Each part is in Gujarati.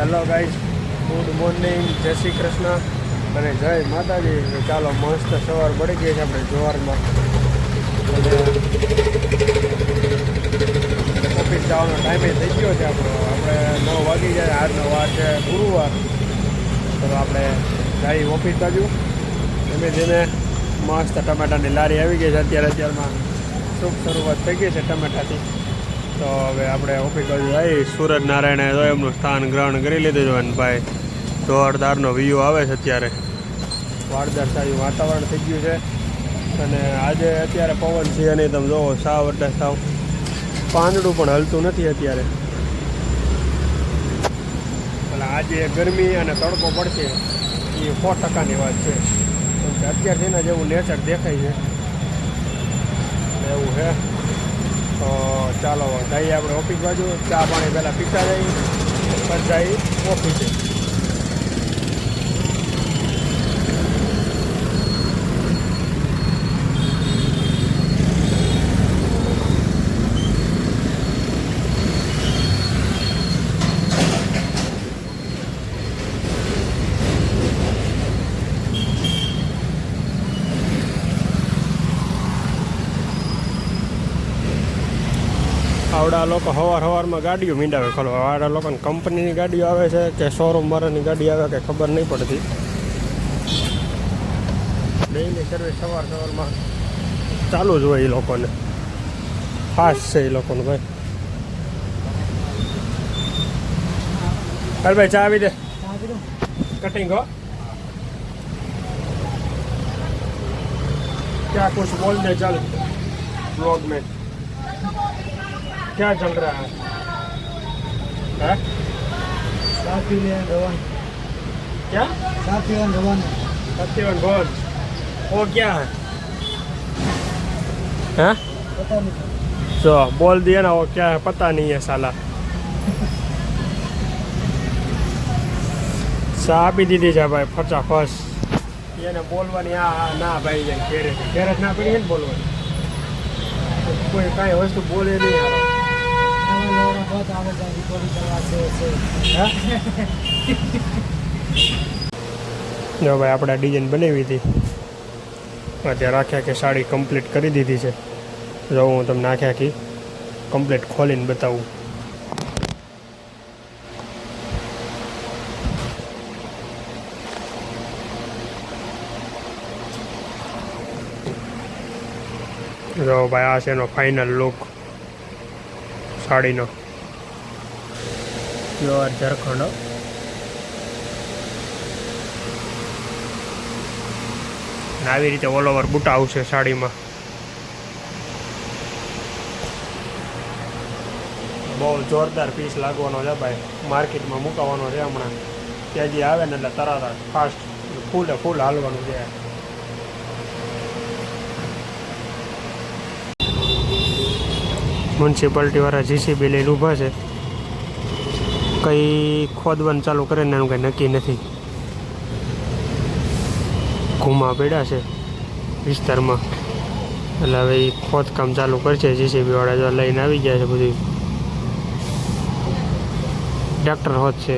હેલો ગાઈઝ, ગુડ મોર્નિંગ, જય શ્રી કૃષ્ણ અને જય માતાજી. ચાલો મસ્ત સવાર પડી ગઈ છે આપણે જોવારમાં અને ઓફિસ જવાનો ટાઈમે થઈ ગયો છે આપણો. આપણે 9 વાગી જાય. આજનો વાર છે ગુરુવાર. તો આપણે જઈ ઓફિસ બાજુ. ધીમે ધીમે મસ્ત ટમેટાની લારી આવી ગઈ છે. અત્યારમાં શુભ શરૂઆત થઈ ગઈ છે ટમેટાથી. તો હવે આપણે ઓફિસ બાજુ આવી. સૂરજનારાયણે તો એમનું સ્થાન ગ્રહણ કરી લીધું છે અને ભાઈ જોરદારનો વ્યૂ આવે છે. અત્યારે વાદળછાયું વાતાવરણ થઈ ગયું છે અને આજે અત્યારે પવન છે અને તમે જોવો સાવ એટલે સાવ પાંદડું પણ હલતું નથી અત્યારે. એટલે આજે ગરમી અને તડકો પડશે એ 100%ની વાત છે. કેમ કે અત્યારથી એના જેવું નેચર દેખાય છે એવું છે. તો ચાલો જઈએ આપણે ઓફિસ બાજુ. ચા પાણી પહેલાં પીતા જઈએ પછી જઈએ ઓફિસે. આવડા લોકો સવારમાં ગાડીઓ મીંડાવે ખોલો. આવડા લોકોને કંપનીની ગાડીઓ આવે છે કે શોરૂમ વાળાની ગાડી આવે કે ખબર નહીં પડતી. ડેઈલી સર્વિસ સવારમાં ચાલુ જ હોય એ લોકોને. ફાસ્ટ છે એ લોકોનું ભાઈ. હાલ ભાઈ ચા આવી દે. કટિંગ હો क्या कुछ बोल दे चल ब्लॉग में. क्या चल रहा है? धवन क्या सत्यवान धवन भवन वो क्या है? हैं पता नहीं. जो बोल दिया ना वो क्या है पता नहीं है साला. ચા આપી દીધી છે ભાઈ ફટાફટ. એને બોલવાની આ ના ભાઈ જાય ઘેરે ના પડી ને બોલવાની. કોઈ કાંઈ વસ્તુ બોલે નહીં યાર. જો ભાઈ આપણે ડિઝાઇન બનાવી હતી અત્યારે આખી આખી સાડી કમ્પ્લીટ કરી દીધી છે. જો હું તમને આખી આખી કમ્પ્લીટ ખોલીને બતાવું. જો ભાઈ આ છે એનો ફાઇનલ લુક સાડીનો. પ્યોર ઝારખંડ. આવી રીતે ઓલ ઓવર બુટા આવશે સાડીમાં. બહુ જોરદાર પીસ લાગવાનો છે ભાઈ. માર્કેટમાં મુકાવાનો છે હમણાં. ત્યાં જે આવે ને એટલે તરત ફાસ્ટ ફૂલ હાલવાનું છે. મ્યુનિસિપાલિટી વાળા જીસીબી લઈને ઊભા છે. કંઈ ખોદવાનું ચાલુ કરે ને એનું કંઈ નક્કી નથી. ઘૂમા પડ્યા છે વિસ્તારમાં એટલે હવે એ ખોદકામ ચાલુ કરશે. જીસીબી વાળા જો લઈને આવી ગયા છે. બધું ટ્રેક્ટર હોત છે.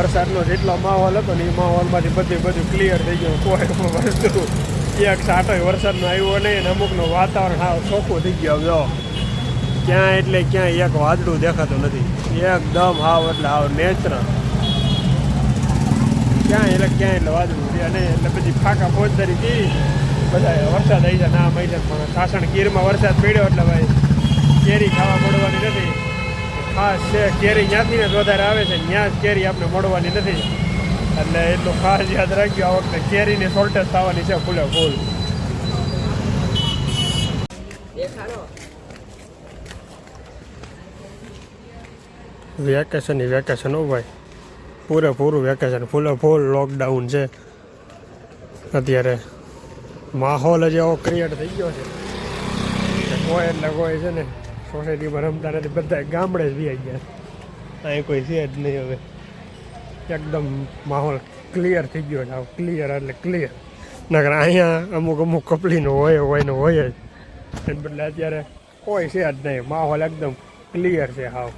વરસાદનો જેટલો માહોલ હતો ને એ માહોલમાંથી બધું ક્લિયર થઈ ગયું. કોઈ વસ્તુ એક સાટો વરસાદનો આવ્યો નહીં અને અમુકનું વાતાવરણ હાવ ચોખ્ખું થઈ ગયું. જો ક્યાં એટલે ક્યાંય એક વાદળું દેખાતું નથી. એકદમ હાવ એટલે હાવ નેચરલ. ક્યાંય એટલે વાદળું છે અને એટલે પછી ફાંકા ફોજદારી કરી બધા વરસાદ આવી જાય. ના મળી જાય પણ સાસણ ગીરમાં વરસાદ પડ્યો એટલે ભાઈ કેરી ખાવા મળવાની નથી. ખાસ છે કેરી ત્યાંથી ને વધારે આવે છે ત્યાં જ કેરી આપણે મળવાની નથી. એટલે એટલું ખાસ યાદ રાખજો આ વખતે કેરીની શોર્ટેજ થવાની છે ફૂલે ફૂલ. વેકેશન હો ભાઈ. પૂરેપૂરું વેકેશન, ફૂલ લોકડાઉન છે અત્યારે. માહોલ જ એવો ક્રિએટ થઈ ગયો છે કે કોઈ એટલે કોઈ છે ને સોસાયટીમાં રમતા નથી, બધા ગામડે જ વી ગયા. અહીં કોઈ છે જ નહીં હવે. એકદમ માહોલ ક્લિયર થઈ ગયો છે. ક્લિયર એટલે ક્લિયર. નકર અહીંયા અમુક કપલીનું હોય જ. એને બદલે અત્યારે કોઈ છે જ નહીં. માહોલ એકદમ ક્લિયર છે. હાવ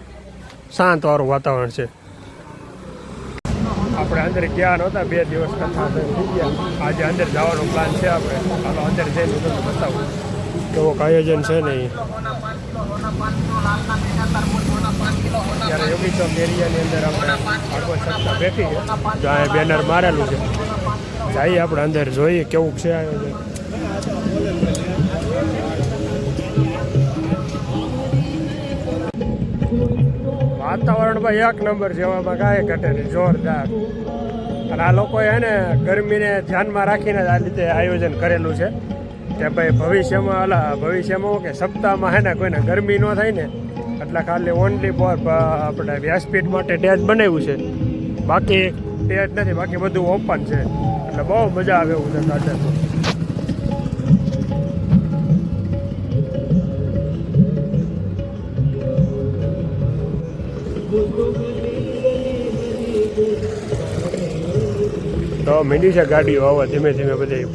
શાંતવાળું વાતાવરણ છે. આપણે અંદર ગયા નહોતા, 2 દિવસ કથા થઈ ગયા. આજે અંદર જવાનો પ્લાન છે આપણે. હાલો અંદર જઈને તમને બતાવું કેવો આયોજન છે ને. ત્યારે યોગી ચોક એરિયાની અંદર આપણે ભાગવત સપ્તાહ બેઠી છે. જો આ બેનર મારેલું છે. જઈએ આપણે અંદર જોઈએ કેવું છે આયોજન. વાતાવરણ ભાઈ 1 નંબર છે. એવામાં કાંઈ ઘટે નહીં, જોરદાર. અને આ લોકોએ હે ને ગરમીને ધ્યાનમાં રાખીને આ રીતે આયોજન કરેલું છે કે ભાઈ ભવિષ્યમાં કે સપ્તાહમાં હે ને કોઈને ગરમી ન થાય ને એટલે ખાલી ઓનલી ફોર આપણે વ્યાસપીઠ માટે સ્ટેજ બનાવ્યું છે. બાકી સ્ટેજ નથી, બાકી બધું ઓપન છે. એટલે બહુ મજા આવે એવું છે ગાર્ડન. તો મીંડી છે ગાડીઓ આવા ધીમે ધીમે બધી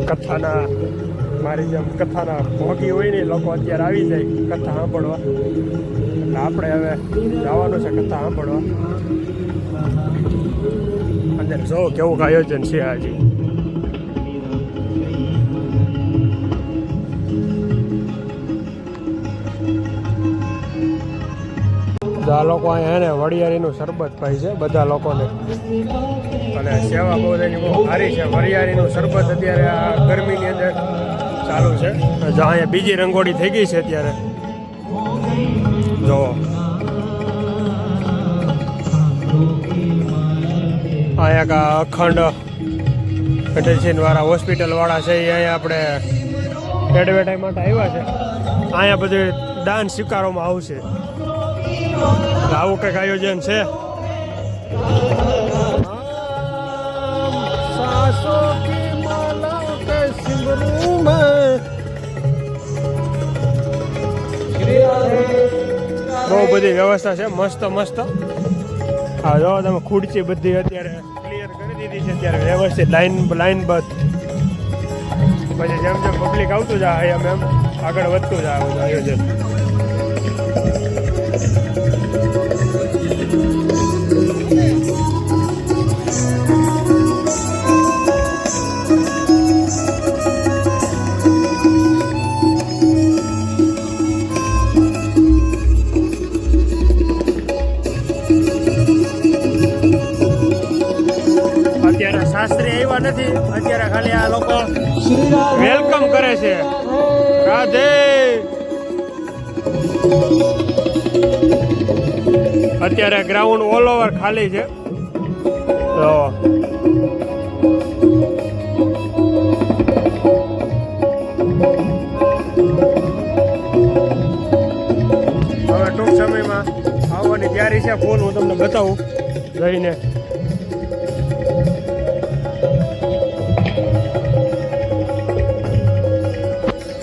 કથાના, મારી જેમ કથાના ભોગી હોય ને લોકો અત્યારે આવી જાય કથા સાંભળવા. એટલે આપણે હવે જવાનું છે કથા સાંભળવા. અંદર જો કેવું આયોજન છે હજી. આ લોકો અહીંયા ને વરિયાળીનું શરબત પાય છે બધા લોકોને. અને સેવા બહુ એની બહુ સારી છે. વરિયાળીનું શરબત અત્યારે આ ગરમીની અંદર ચાલુ છે. જો અહીંયા બીજી રંગોળી થઈ ગઈ છે અત્યારે. જો અહીંયા કા અખંડ મેડિસિનવાળા હોસ્પિટલવાળા છે એ અહીંયા આપણે એડવર્ટાઈઝ માટે આવ્યા છે. અહીંયા બધું દાન સ્વીકારવામાં આવશે. આવું કંઈક આયોજન છે. બહુ બધી વ્યવસ્થા છે, મસ્ત. હા જો તમે ખુરચી બધી અત્યારે ક્લિયર કરી દીધી છે. અત્યારે વ્યવસ્થિત લાઈનબદ્ધ. પછી જેમ પબ્લિક આવતું જાય એમ આગળ વધતું જાય આયોજન. અત્યારે શાસ્ત્રી આવ્યા નથી. અત્યારે ખાલી આ લોકો વેલકમ કરે છે. રાધે. અત્યારે ગ્રાઉન્ડ ઓલ ઓવર ખાલી છે. તો હવે ટૂંક સમયમાં આવવાની તૈયારી છે. ફોન હું તમને બતાવું જઈને.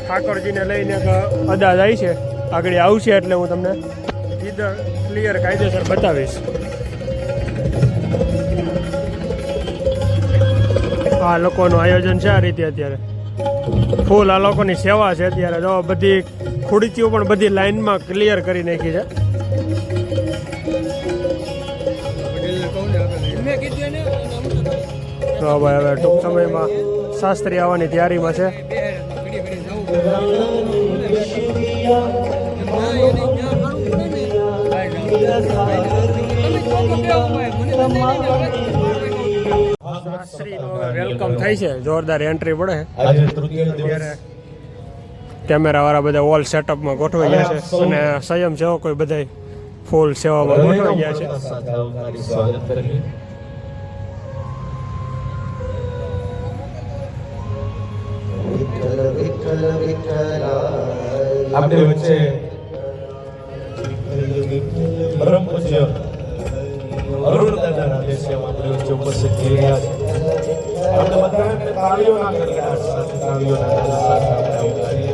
ઠાકોરજીને લઈને અદા જાય છે. આગળ આવશે એટલે હું તમને ક્લિયર કાયદેસર બતાવીશ. આ લોકોનું આયોજન છે આ રીતે. અત્યારે ફૂલ આ લોકોની સેવા છે. અત્યારે જો બધી ખુરચીઓ પણ બધી લાઈનમાં ક્લિયર કરી નાખી છે. તો ભાઈ હવે ટૂંક સમયમાં શાસ્ત્રી આવવાની તૈયારીમાં છે. વેલકમ થાય છે. જોરદાર એન્ટ્રી પડે. કેમેરા વાળા બધા ઓલ સેટઅપમાં ગોઠવાઈ ગયા છે. અને સ્વયં સેવકો બધા ફૂલ સેવામાં ગોઠવાઈ ગયા છે. આપણી વચ્ચે પરમ પૂજ્ય અરુણ દાદા ઉપસ્થિત થઈ રહ્યા છે. આપણે બધા તાળીઓના ગણગડાટ સાથે તાળીઓના નાદ સાથે આપણે આવકારીએ.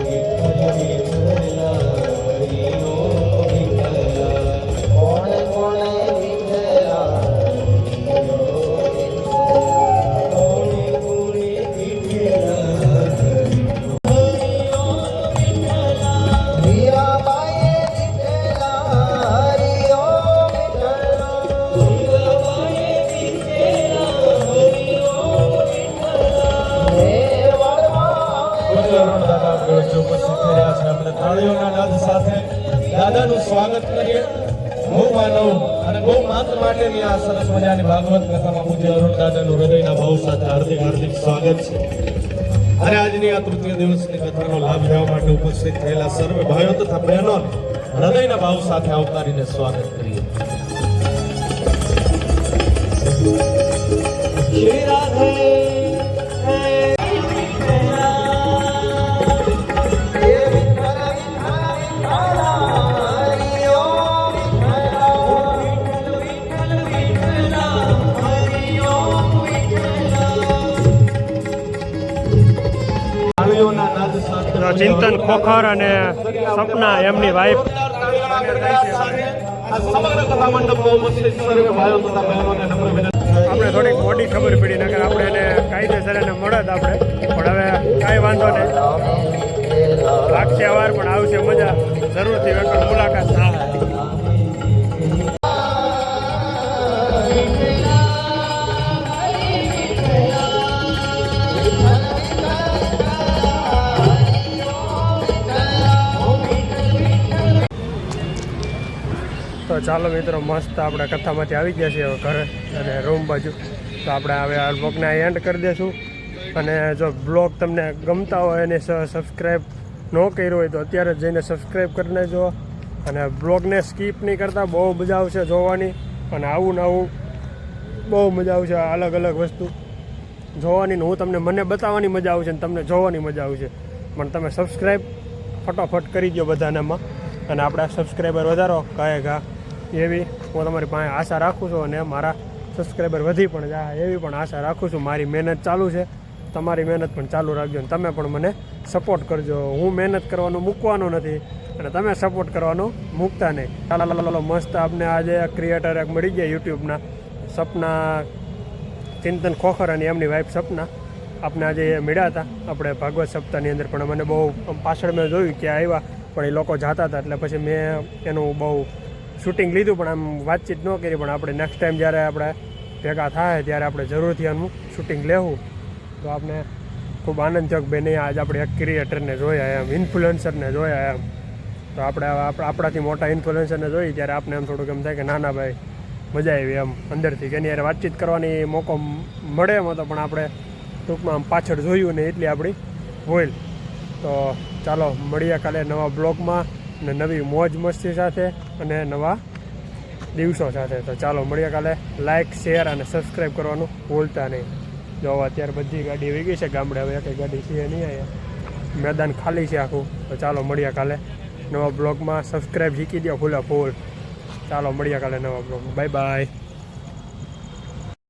તાળીઓના નાદ સાથે દાદાનું સ્વાગત કરીએ. ગૌ માનવ અને ગૌ માતા માટેની આ સરસ મજાની ભાગવત કથામાં પૂજ્ય અરુણ દાદાનું હૃદયના ભાવ સાથે હાર્દિક હાર્દિક સ્વાગત છે. અને આજની આ તૃતીય દિવસની કથાનો લાભ લેવા માટે ઉપસ્થિત થયેલા સર્વે ભાઈઓ તથા બહેનોને હૃદયના ભાવ સાથે આવકારીને સ્વાગત કરીએ. શ્રી રાધે ચિંતન ખોખર અને સપના એમની વાઈફ આપણે થોડીક મોટી ખબર પડી નકર આપણે એને કાયદેસર એને મળત આપણે પણ હવે કાંઈ વાંધો નહીં લાગશે વાર પણ આવશે મજા જરૂરથી વખત મુલાકાત થાય. તો ચાલો મિત્રો મસ્ત આપણે કથામાંથી આવી ગયા છીએ હવે ઘરે અને રૂમ બાજુ. તો આપણે હવે આ બ્લોગને એન્ડ કરી દઈશું. અને જો બ્લોગ તમને ગમતા હોય અને સબસ્ક્રાઈબ ન કર્યો હોય તો અત્યારે જ જઈને સબસ્ક્રાઈબ કરી નાખજો. અને બ્લોગને સ્કીપ નહીં કરતા, બહુ મજા આવશે જોવાની. અને આવું ને આવું બહુ મજા આવશે, અલગ અલગ વસ્તુ જોવાની. હું તમને મને બતાવવાની મજા આવશે ને તમને જોવાની મજા આવશે. પણ તમે સબસ્ક્રાઈબ ફટાફટ કરી દો બધાનામાં. અને આપણા સબસ્ક્રાઈબર વધારો કહે ઘા એવી હું તમારી પાસે આશા રાખું છું. અને મારા સબસ્ક્રાઈબર વધી પણ જાય એવી પણ આશા રાખું છું. મારી મહેનત ચાલુ છે, તમારી મહેનત પણ ચાલુ રાખજો. અને તમે પણ મને સપોર્ટ કરજો. હું મહેનત કરવાનું મૂકવાનો નથી અને તમે સપોર્ટ કરવાનું મૂકતા નહીં. ચાલો મસ્ત આપને આજે ક્રિએટર એક મળી ગયા યુટ્યુબના સપના ચિંતન ખોખર અને એમની વાઈફ સપના આપણે આજે મળ્યા હતા આપણે ભાગવત સપ્તાહની અંદર. પણ મને બહુ પાછળ મેં જોયું કે આવ્યા પણ એ લોકો જતા હતા એટલે પછી મેં એનું બહુ શૂટિંગ લીધું પણ આમ વાતચીત ન કરી. પણ આપણે નેક્સ્ટ ટાઈમ જ્યારે આપણે ભેગા થાય ત્યારે આપણે જરૂરથી આનું શૂટિંગ લેવું. તો આપણે ખૂબ આનંદ થયો કે ભાઈ નહીં આજે આપણે એક ક્રિએટરને જોયા એમ, ઇન્ફ્લુએન્સરને જોયા એમ. તો આપણે આપણાથી મોટા ઇન્ફ્લુએન્સરને જોઈ ત્યારે આપણે એમ થોડુંક એમ થાય કે નાના ભાઈ મજા આવી એમ અંદરથી કે એની યાર વાતચીત કરવાની મોકો મળે એમ હતો. પણ આપણે ટૂંકમાં આમ પાછળ જોયું ને એટલી આપણી ભૂલ. તો ચાલો મળીએ કાલે નવા બ્લોગમાં અને નવી મોજ મસ્તી સાથે અને નવા દિવસો સાથે. તો ચાલો મળીએ કાલે. લાઇક, શેર અને સબસ્ક્રાઈબ કરવાનું ભૂલતા નહીં. જો અત્યારે બધી ગાડી આવી ગઈ છે ગામડે, હવે કંઈ ગાડી છે નહીં અહીંયા, મેદાન ખાલી છે આખું. તો ચાલો મળીએ કાલે નવા બ્લોગમાં. સબસ્ક્રાઈબ શીખી દો ફૂલે ફૂલ. ચાલો મળીએ કાલે નવા બ્લોગમાં. Bye bye.